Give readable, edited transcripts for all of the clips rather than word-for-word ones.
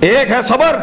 एक है सबर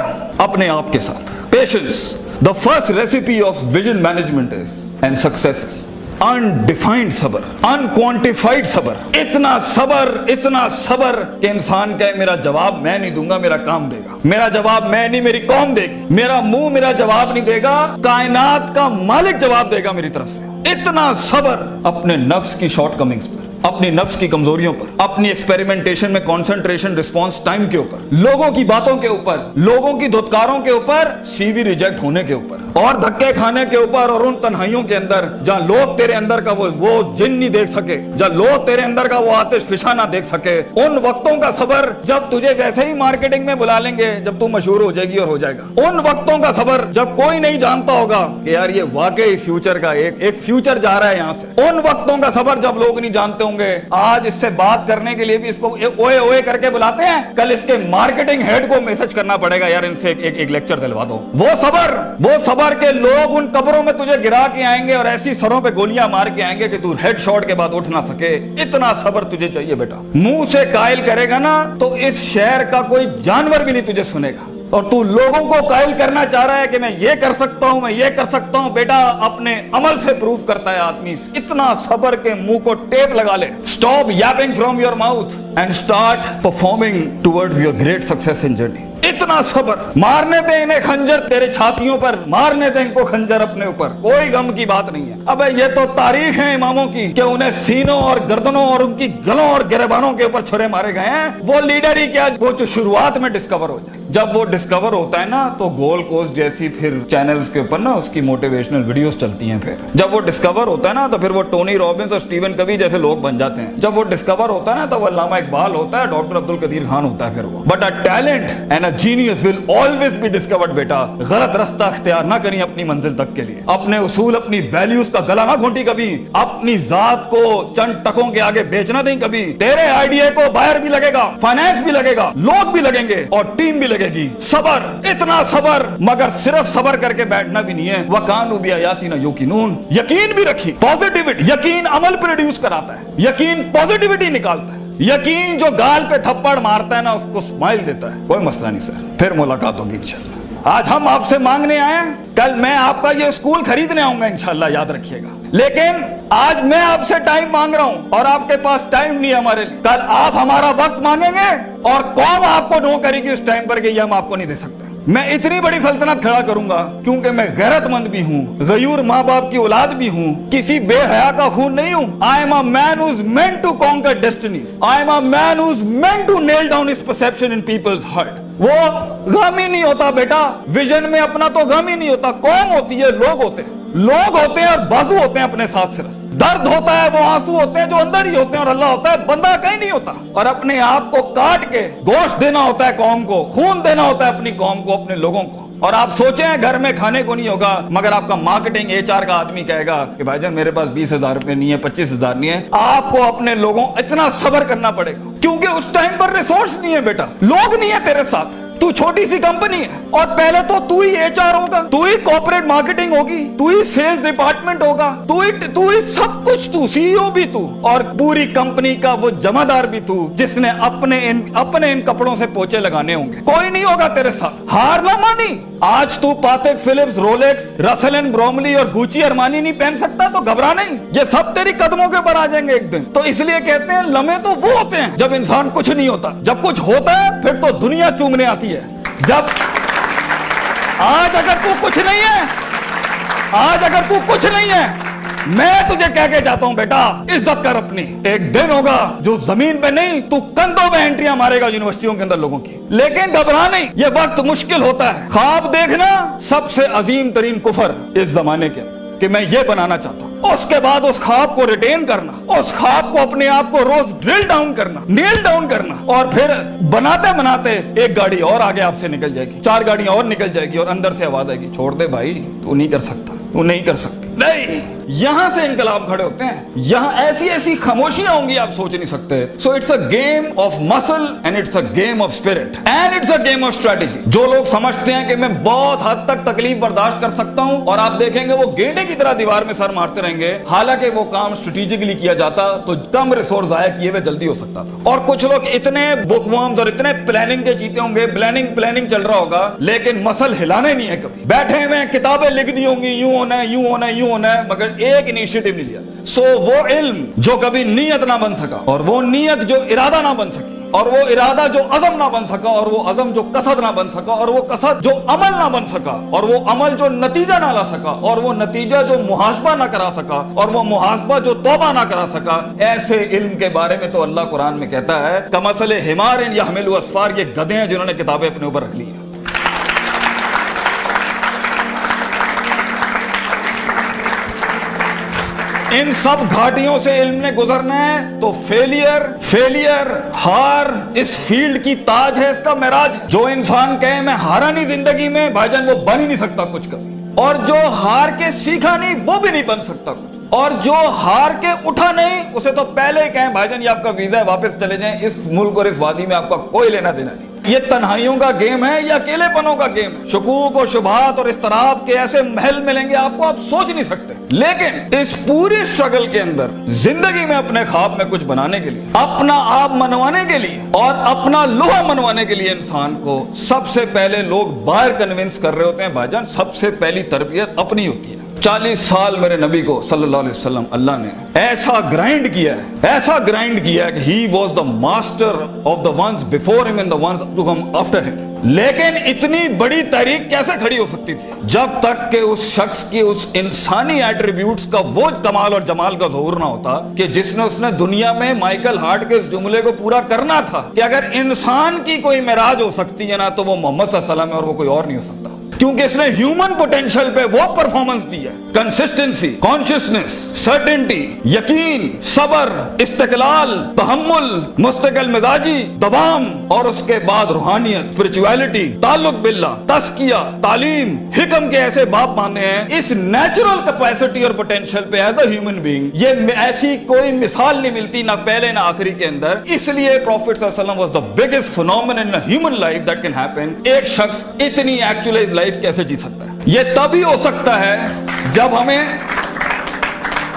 अपने आप के साथ, patience. The first recipe of vision management is and success is undefined सबर, अनक्वांटिफाइड सबर। इतना सबर कि इंसान कहे मेरा जवाब मैं नहीं दूंगा, मेरा काम देगा। मेरा जवाब मैं नहीं, मेरी कौम देगी। मेरा मुंह मेरा जवाब नहीं देगा, कायनात का मालिक जवाब देगा मेरी तरफ से। इतना सबर अपने नफ्स की शॉर्टकमिंग्स पर, अपनी नफ्स की कमजोरियों पर, अपनी एक्सपेरिमेंटेशन में कंसंट्रेशन रिस्पांस टाइम के ऊपर, लोगों की बातों के ऊपर, लोगों की धुतकारों के ऊपर, सीवी रिजेक्ट होने के ऊपर और धक्के खाने के ऊपर, और उन तन्हाइयों के अंदर जहां लोग तेरे अंदर का वो जिन नहीं देख सके, जहां लोग तेरे अंदर का वो आतिश फिशा ना देख सके, उन वक्तों का सबर जब तुझे वैसे ही मार्केटिंग में बुला लेंगे जब तू मशहूर हो जाएगी और हो जाएगा। उन वक्तों का सबर जब कोई नहीं जानता होगा कि यार ये वाकई फ्यूचर का एक फ्यूचर जा रहा है यहां से। उन वक्तों का सबर जब लोग नहीं जानते होंगे, आज इससे बात करने के लिए भी इसको ओए ओए करके बुलाते हैं, कल इसके मार्केटिंग हेड को मैसेज करना पड़ेगा यार इनसे एक लेक्चर दिलवा दो। वो सबर के लोग उन कब्रों में तुझे गिरा के आएंगे और ऐसी सरों पे गोलियां मार के आएंगे कि तू हेड शॉट के बाद उठ ना सके। इतना सबर तुझे चाहिए बेटा। मुंह से कायल करेगा ना तो इस शहर का कोई जानवर भी नहीं तुझे सुनेगा, और तू लोगों को कायल करना चाह रहा है कि मैं ये कर सकता हूं, मैं ये कर सकता हूं। बेटा अपने अमल से प्रूफ करता है आदमी। इतना सबर के मुंह को टेप लगा ले। Stop Yaping from your mouth and start performing towards your great success in journey. इतना सबर। मारने दे इन्हें खंजर तेरे छातियों पर, मारने दे इनको खंजर अपने ऊपर, कोई गम की बात नहीं है। अबे ये तो तारीख है इमामों की कि उन्हें सीनों और गर्दनों और उनकी गलों और गिरबानों के ऊपर छुरे मारे गए हैं। वो लीडर ही क्या, वो जो शुरुआत में डिस्कवर हो जाए। जब वो डिस्कवर होता है ना तो गोल्ड कोस्ट जैसी फिर चैनल्स के ऊपर ना उसकी मोटिवेशनल वीडियोस चलती हैं। फिर जब वो डिस्कवर होता है ना तो फिर वो टोनी रॉबिन्स और स्टीवन कवी जैसे लोग बन जाते हैं। जब वो डिस्कवर होता है ना तो वो अल्लामा इकबाल होता है, डॉक्टर अब्दुल कदीर खान होता है। फिर वो but a talent and genius will always be discovered. बेटा गलत रास्ता अख्तियार ना करिए अपनी मंजिल तक के लिए। अपने उसूल अपनी वैल्यूज का गला ना घोंटी कभी। अपनी जात को चंद टकों के आगे बेचना नहीं कभी। तेरे आइडिया को बायर भी लगेगा, फाइनेंस भी लगेगा, लोग भी लगेंगे और टीम भी लगेगी। सबर, इतना सबर। मगर सिर्फ सबर करके बैठना भी नहीं है। वकानु भी आयाती ना युकिनून, यकीन भी रखी। पॉजिटिविटी, यकीन अमल प्रोड्यूस कराता है, यकीन पॉजिटिविटी निकालता है। यकीन जो गाल पे थप्पड़ मारता है ना उसको स्माइल देता है। कोई मसला नहीं सर, फिर मुलाकात होगी इंशाल्लाह। आज हम आपसे मांगने आए हैं, कल मैं आपका ये स्कूल खरीदने आऊंगा इंशाल्लाह, याद रखिएगा। लेकिन आज मैं आपसे टाइम मांग रहा हूं और आपके पास टाइम नहीं है हमारे लिए। कल आप हमारा वक्त मांगेंगे और कौन आपको नो करेगी उस टाइम पर कि ये हम आपको नहीं दे सकते। मैं इतनी बड़ी सल्तनत खड़ा करूंगा क्योंकि मैं गैरतमंद भी हूँ, गयूर माँ बाप की औलाद भी हूँ, किसी बेहया का खून नहीं हूँ। I am a man who is meant to conquer destinies. I am a man who is meant to nail down his perception in people's heart. वो गम ही नहीं होता बेटा, विजन में अपना तो गम ही नहीं होता। कौन होती है? लोग होते हैं। लोग होते हैं और बाजू होते हैं अपने साथ। सिर्फ दर्द होता है, वो आंसू होते हैं जो अंदर ही होते हैं, और अल्लाह होता है, बंदा कहीं नहीं होता। और अपने आप को काट के गोश्त देना होता है कौम को, खून देना होता है अपनी कौम को, अपने लोगों को। और आप सोचें घर में खाने को नहीं होगा मगर आपका मार्केटिंग HR का आदमी कहेगा कि भाईजान मेरे पास 20,000 रुपए नहीं है, 25,000 नहीं है। आपको अपने लोगों इतना सब्र करना पड़ेगा क्योंकि उस टाइम पर रिसोर्स नहीं है बेटा, लोग नहीं है तेरे साथ। तू छोटी सी कंपनी है और पहले तो तू ही HR होगा, तू ही कॉर्पोरेट मार्केटिंग होगी, तू ही सेल्स डिपार्टमेंट होगा, तू ही सब कुछ, तू CEO भी तू और पूरी कंपनी का वो जमादार भी तू, जिसने अपने इन कपड़ों से पोछे लगाने होंगे। कोई नहीं होगा तेरे साथ। हार ना मानी। आज तू पातेक Philips, Rolex, Russell and Bromley और गुची अरमानी नहीं पहन सकता तो घबरा नहीं, ये सब तेरी कदमों के ऊपर आ जाएंगे एक दिन। तो इसलिए कहते हैं लम्हे तो वो होते हैं जब इंसान कुछ नहीं होता। जब कुछ होता है फिर तो दुनिया चूमने आती है। जब आज अगर तू कुछ नहीं है, मैं तुझे कह के जाता हूं बेटा, इज्जत कर अपनी। एक दिन होगा जो जमीन पे नहीं, तू कंधों पे एंट्रियां मारेगा यूनिवर्सिटियों के अंदर लोगों की। लेकिन घबरा नहीं, ये वक्त मुश्किल होता है। ख्वाब देखना सबसे अजीम तरीन कुफर इस जमाने के कि मैं ये बनाना चाहता हूं। उसके बाद उस ख्वाब को रिटेन करना, उस ख्वाब को अपने आप को रोज ड्रिल डाउन करना, नेल डाउन करना, और फिर बनाते बनाते एक गाड़ी और आगे आपसे निकल जाएगी, 4 गाड़ियां और निकल जाएगी और अंदर से आवाज आएगी, छोड़ दे भाई, तू नहीं कर सकता, तू नहीं कर सकती। نہیں, یہاں سے انقلاب کھڑے ہوتے ہیں. یہاں ایسی ایسی خاموشیاں ہوں گی آپ سوچ نہیں سکتے. So it's a game of muscle and it's a game of spirit and it's a game of strategy. جو لوگ سمجھتے ہیں کہ میں بہت حد تک تکلیف برداشت کر سکتا ہوں, اور آپ دیکھیں گے وہ گینڈے کی طرح دیوار میں سر مارتے رہیں گے, حالانکہ وہ کام اسٹریٹجکلی کیا جاتا تو کم ریسورس ضائع کیے ہوئے جلدی ہو سکتا تھا. اور کچھ لوگ اتنے بک ورمز اور اتنے پلاننگ کے چیتے ہوں گے, پلاننگ چل رہا ہوگا, لیکن مسل ہلانے نہیں ہے. کبھی بیٹھے ہوئے کتابیں لکھ دی ہوں گی, یوں ہونا ہے, یوں ہونا ہے, یوں ہونا ہے, مگر ایک انیشیٹو نہیں لیا. سو وہ علم جو کبھی نیت نہ بن سکا, اور وہ نیت جو ارادہ نہ بن سکی, اور وہ ارادہ جو عزم نہ بن سکا, اور وہ عزم جو قصد نہ بن سکا, اور وہ قصد جو عمل نہ بن سکا, اور وہ عمل جو نتیجہ نہ لا سکا, اور وہ نتیجہ جو محاسبہ نہ کرا سکا, اور وہ محاسبہ جو توبہ نہ کرا سکا, ایسے علم کے بارے میں تو اللہ قرآن میں کہتا ہے کمثل حمار یحمل اسفار, یہ گدھے ہیں جنہوں نے کتابیں اپنے اوپر رکھ لی ہیں. ان سب گھاٹیوں سے علم نے گزرنا ہے تو فیلئر ہار اس فیلڈ کی تاج ہے, اس کا معراج ہے. جو انسان کہے میں ہارا نہیں زندگی میں, بھائی جان وہ بن ہی نہیں سکتا کچھ کبھی. اور جو ہار کے سیکھا نہیں وہ بھی نہیں بن سکتا کچھ. اور جو ہار کے اٹھا نہیں اسے تو پہلے ہی کہیں بھائی جان یہ آپ کا ویزا ہے, واپس چلے جائیں, اس ملک اور اس وادی میں آپ کا کوئی لینا دینا نہیں. یہ تنہائیوں کا گیم ہے یا اکیلے پنوں کا گیم ہے. شکوک اور شبہات اور اضطراب کے ایسے محل ملیں گے آپ کو, آپ سوچ نہیں سکتے. لیکن اس پوری اسٹرگل کے اندر زندگی میں اپنے خواب میں کچھ بنانے کے لیے, اپنا آپ منوانے کے لیے, اور اپنا لوہا منوانے کے لیے انسان کو سب سے پہلے لوگ باہر کنونس کر رہے ہوتے ہیں. بھائی جان سب سے پہلی تربیت اپنی ہوتی ہے. 40 سال میرے نبی کو صلی اللہ علیہ وسلم اللہ نے ایسا گرائنڈ کیا ہے کہ he was the master of the ones before him and the ones to come after him. لیکن اتنی بڑی تحریک کیسے کھڑی ہو سکتی تھی جب تک کہ اس شخص کی اس انسانی ایٹریبیوٹس کا وہ کمال اور جمال کا ظہور نہ ہوتا کہ جس نے اس نے دنیا میں مائیکل ہارٹ کے اس جملے کو پورا کرنا تھا کہ اگر انسان کی کوئی معراج ہو سکتی ہے نا تو وہ محمد صلی اللہ علیہ وسلم ہے, اور وہ کوئی اور نہیں ہو سکتا. کیونکہ اس نے ہیومن پوٹینشل پہ وہ پرفارمنس دی ہے, کنسسٹنسی, کانشیسنس, سرٹنٹی, یقین, صبر, استقلال, تحمل, مستقل مزاجی, دوام, اور اس کے بعد روحانیت, اسپرچویلٹی, تعلق باللہ, تزکیہ, تعلیم, حکم کے ایسے باب باندھے ہیں. اس نیچرل کیپیسٹی اور پوٹینشل پہ ایز اے ہیومن بینگ یہ ایسی کوئی مثال نہیں ملتی, نہ پہلے نہ آخری کے اندر. اس لیے پروفیٹ صلی اللہ علیہ وسلم was the biggest phenomenon in human life that can happen. ایک شخص اتنی ایکچوئلائز لائف کیسے جی سکتا ہے؟ یہ تبھی ہو سکتا ہے جب ہمیں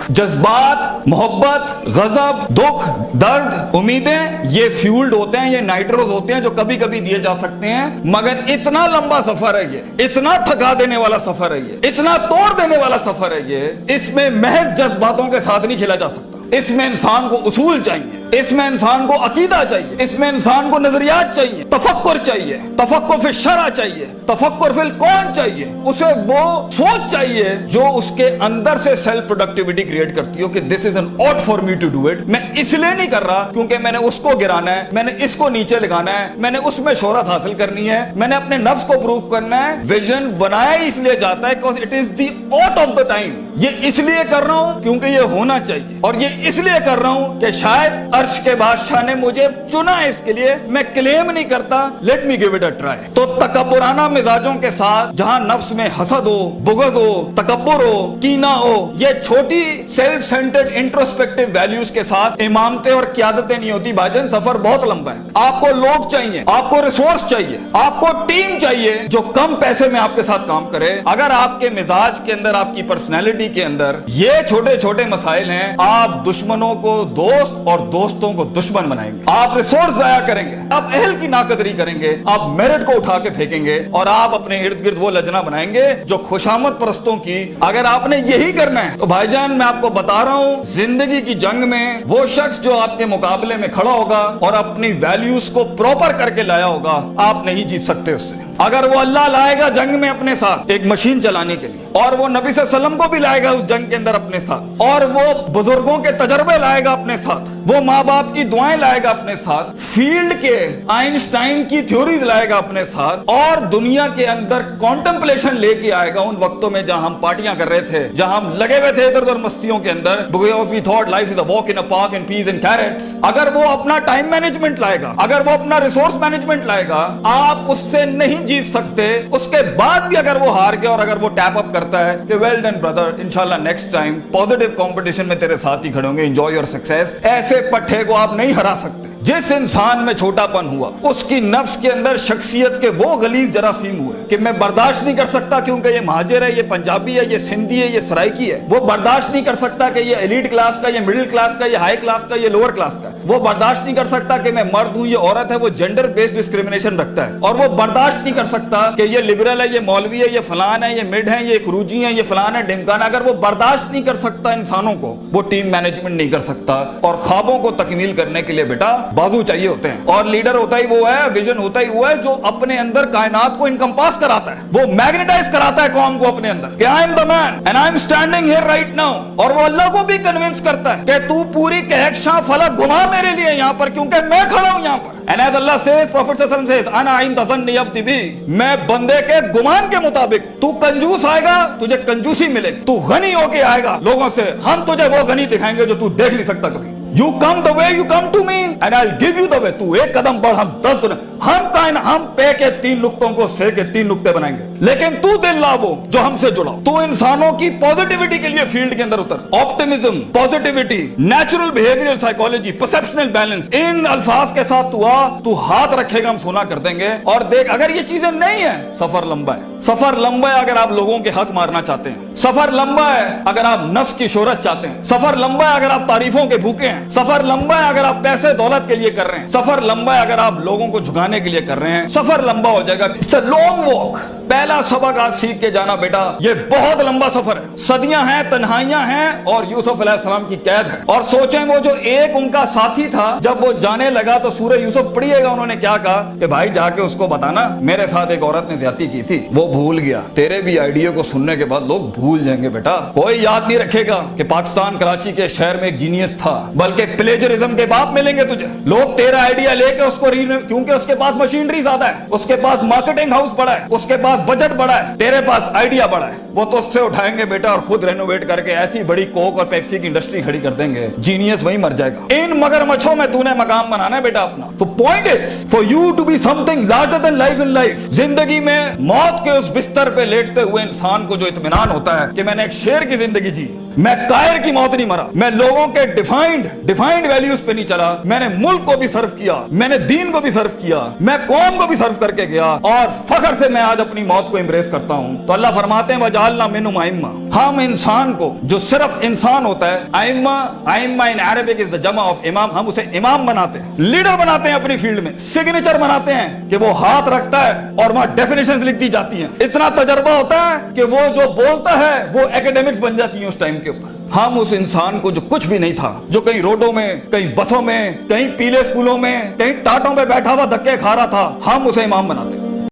جذبات, محبت, غضب, دکھ, درد, امیدیں یہ فیولڈ ہوتے ہیں, یہ نائٹروز ہوتے ہیں جو کبھی کبھی دیے جا سکتے ہیں. مگر اتنا لمبا سفر ہے یہ, اتنا تھکا دینے والا سفر ہے یہ, اتنا توڑ دینے والا سفر ہے یہ. اس میں محض جذباتوں کے ساتھ نہیں کھیلا جا سکتا. اس میں انسان کو اصول چاہیے, اس میں انسان کو عقیدہ چاہیے, اس میں انسان کو نظریات چاہیے, تفکر چاہیے, تفکر فی الشرع چاہیے, تفکر فی الکون چاہیے. اسے وہ سوچ چاہیے جو اس کے اندر سے سیلف پروڈکٹیوٹی کریٹ کرتی ہو کہ this is an ought for me to do it. میں اس لیے نہیں کر رہا کیونکہ میں نے اس کو گرانا ہے, میں نے اس کو نیچے لگانا ہے, میں نے اس میں شہرت حاصل کرنی ہے, میں نے اپنے نفس کو پروف کرنا ہے. ویژن بنایا اس لیے جاتا ہے because it is the ought of the time. یہ اس لیے کر رہا ہوں کیونکہ یہ ہونا چاہیے, اور یہ اس لیے کر رہا ہوں کہ شاید عرش کے بادشاہ نے مجھے چنا ہے اس کے لیے. میں کلیم نہیں کرتا, let me give it a try. تو تکبرانہ مزاجوں کے ساتھ جہاں نفس میں حسد ہو, بغض ہو, تکبر ہو, کینہ ہو, یہ چھوٹی سیلف سینٹرڈ انٹروسپیکٹیو ویلیوز کے ساتھ امامتیں اور قیادتیں نہیں ہوتی. بھائی جان سفر بہت لمبا ہے. آپ کو لوگ چاہیے, آپ کو ریسورس چاہیے, آپ کو ٹیم چاہیے جو کم پیسے میں آپ کے ساتھ کام کرے. اگر آپ کے مزاج کے اندر, آپ کی پرسنالٹی کے اندر یہ چھوٹے چھوٹے مسائل ہیں, آپ دشمنوں کو دوست اور دوستوں کو دشمن بنائیں گے. آپ ریسورس ضائع کریں گے, آپ اہل کی ناقدری کریں گے, آپ میرٹ کو اٹھا کے پھینکیں گے, اور آپ اپنے ارد گرد وہ لجنا بنائیں گے جو خوشامد پرستوں کی. اگر آپ نے یہی کرنا ہے تو بھائی جان میں آپ کو بتا رہا ہوں, زندگی کی جنگ میں وہ شخص جو آپ کے مقابلے میں کھڑا ہوگا اور اپنی ویلیوز کو پراپر کر کے لایا ہوگا, آپ نہیں جیت سکتے اس سے. اگر وہ اللہ لائے گا جنگ میں اپنے ساتھ ایک مشین چلانے کے لیے, اور وہ نبی صلی اللہ علیہ وسلم کو بھی لائے گا اس جنگ کے اندر اپنے ساتھ, اور وہ بزرگوں کے تجربے لائے گا اپنے ساتھ, وہ ماں باپ کی دعائیں لائے گا اپنے ساتھ, فیلڈ کے آئنسٹائن کی تھیوریز لائے گا اپنے ساتھ, اور دنیا کے اندر کانٹمپلیشن لے کے آئے گا. ان وقتوں میں جہاں ہم پارٹیاں کر رہے تھے, جہاں ہم لگے ہوئے تھے ادھر ادھر مستیوں کے اندر, because we thought life is a walk in a park and peas and carrots. اگر وہ اپنا ٹائم مینجمنٹ لائے گا, اگر وہ اپنا ریسورس مینجمنٹ لائے گا, آپ اس سے نہیں जीत सकते, उसके बाद भी अगर वो हार गया और अगर वो टैप अप करता है कि वेल डन ब्रदर, इंशाल्लाह नेक्स्ट टाइम पॉजिटिव कंपटीशन में तेरे साथ ही खड़े होंगे, एंजॉय योर सक्सेस, ऐसे पट्टे को आप नहीं हरा सकते। जिस इंसान में छोटापन हुआ, उसकी नफ्स के अंदर शख्सियत के वो गलीज जरासीम हुए कि मैं बर्दाश्त नहीं कर सकता क्योंकि ये महाजिर है, ये पंजाबी है, ये सिंधी है, ये सराइकी है। वो बर्दाश्त नहीं कर सकता कि ये एलीट क्लास का, ये मिडिल क्लास का, ये हाई क्लास का, ये लोअर क्लास का। वो बर्दाश्त नहीं कर सकता कि मैं मर्द हूं, ये औरत है। वो जेंडर बेस्ड डिस्क्रिमिनेशन रखता है। और वो बर्दाश्त नहीं कर सकता कि ये लिबरल है, ये मौलवी है, ये फलान है, ये मिड है, ये क्रूजी है, ये फलान है, ढिमकाना। अगर वो बर्दाश्त नहीं कर सकता इंसानों को, वो टीम मैनेजमेंट नहीं कर सकता। और ख्वाबों को तकमील करने के लिए बेटा बाजू चाहिए होते हैं। और लीडर होता ही वो है, विजन होता ही वो है जो अपने अंदर कायनात को इनकम्पास कराता है, वो मैग्नेटाइज कराता है कौम को अपने अंदर कि I am the man and I am standing here right now. और वो अल्लाह को भी कन्विंस करता है कि तू पूरी कहकशां फलक घुमा मेरे लिए यहाँ पर, क्योंकि मैं खड़ा हूं यहाँ पर। And as Allah says, Prophet Sallallahu Alaihi Wasallam says, "Ana inda zanni abdi bi." मैं बंदे के गुमान के मुताबिक, तू कंजूस आएगा तुझे कंजूसी मिलेगी, तू गनी होके आएगा लोगों से, हम तुझे वो गनी दिखाएंगे जो तू देख नहीं सकता कभी। You come the way you come to me and I'll give you the way. तू एक कदम बढ़, हम 10 दुनिया, हम पे के 3 नुक्तों को से के 3 नुक्ते बनाएंगे, लेकिन तू दिल ला वो जो हमसे जुड़ा। तू इंसानों की पॉजिटिविटी के लिए फील्ड के अंदर उतर। Optimism, positivity, natural behavioural psychology, perceptional balance, इन अल्फाज के साथ तू आ, तू हाथ रखेगा हम सुना कर देंगे। और देख, अगर ये चीजें नहीं है, सफर लंबा है। सफर लंबा है अगर आप लोगों के हक मारना चाहते हैं। सफर लंबा है अगर आप नफ्स की शोहरत चाहते हैं। सफर लंबा है अगर आप तारीफों के भूखे हैं। सफर लंबा है अगर आप पैसे दौलत के लिए कर रहे हैं। सफर लंबा है अगर आप लोगों को झुकाने के लिए कर रहे हैं। सफर लंबा हो जाएगा। It's a long walk. पहला सबक आज सीख के जाना बेटा, ये बहुत लंबा सफर है। सदियां हैं, तन्हाइयां हैं और यूसुफ अलैहिस्सलाम की कैद है। और सोचें वो जो एक उनका साथी था, जब वो जाने लगा तो सूरह यूसुफ पढ़िएगा, उन्होंने क्या कहा कि भाई जाके उसको बताना मेरे साथ एक औरत ने ज्यादती की थी, वो भूल गया। तेरे भी आइडिया को सुनने के बाद लोग भूल जाएंगे बेटा। कोई याद नहीं रखेगा कि पाकिस्तान कराची के शहर में एक जीनियस था, बल्कि प्लेजरिज्म के बाप मिलेंगे तुझे। लोग तेरा आइडिया लेके उसको क्योंकि उसके पास मशीनरी ज्यादा है, उसके पास मार्केटिंग हाउस बड़ा है, उसके पास बजट बड़ा है, तेरे पास आइडिया बड़ा है, वो तो उससे उठाएंगे बेटा और खुद रेनोवेट करके ऐसी बड़ी कोक और पेप्सी की इंडस्ट्री खड़ी कर देंगे। जीनियस वहीं मर जाएगा। इन मगरमच्छों में तूने मकाम बनाना है बेटा अपना। तो point is for you to be something larger than life in life. जिंदगी में मौत के उस बिस्तर पे लेटते हुए इंसान को जो इत्मीनान होता है कि मैंने एक शेर की जिंदगी जी, मैं कायर की मौत नहीं मरा, मैं लोगों के डिफाइंड वैल्यूज पे नहीं चला, मैंने मुल्क को भी सर्व किया, मैंने दीन को भी सर्व किया, मैं कौम को भी सर्व करके गया और फख्र से मैं आज अपनी मौत को एम्ब्रेस करता हूं। तो अल्लाह फरमाते हैं वजअलना मिनहुम अइम्मा, हम इंसान को जो सिर्फ इंसान होता है, अइम्मा इन अरबिक इज द जमा ऑफ इमाम, हम उसे इमाम बनाते हैं, लीडर बनाते हैं अपनी फील्ड में, सिग्नेचर बनाते हैं कि वो हाथ रखता है और वहां डेफिनेशंस लिख दी जाती हैं। इतना तजर्बा होता है कि वो जो बोलता है वो एकेडमिक्स बन जाती है उस टाइम के ऊपर। हम उस इंसान को जो कुछ भी नहीं था, जो कहीं रोडों में, कहीं बसों में, कहीं पीले स्कूलों में, कहीं टाटों में बैठा हुआ धक्के खा रहा था, हम उसे इमाम बनाते हैं।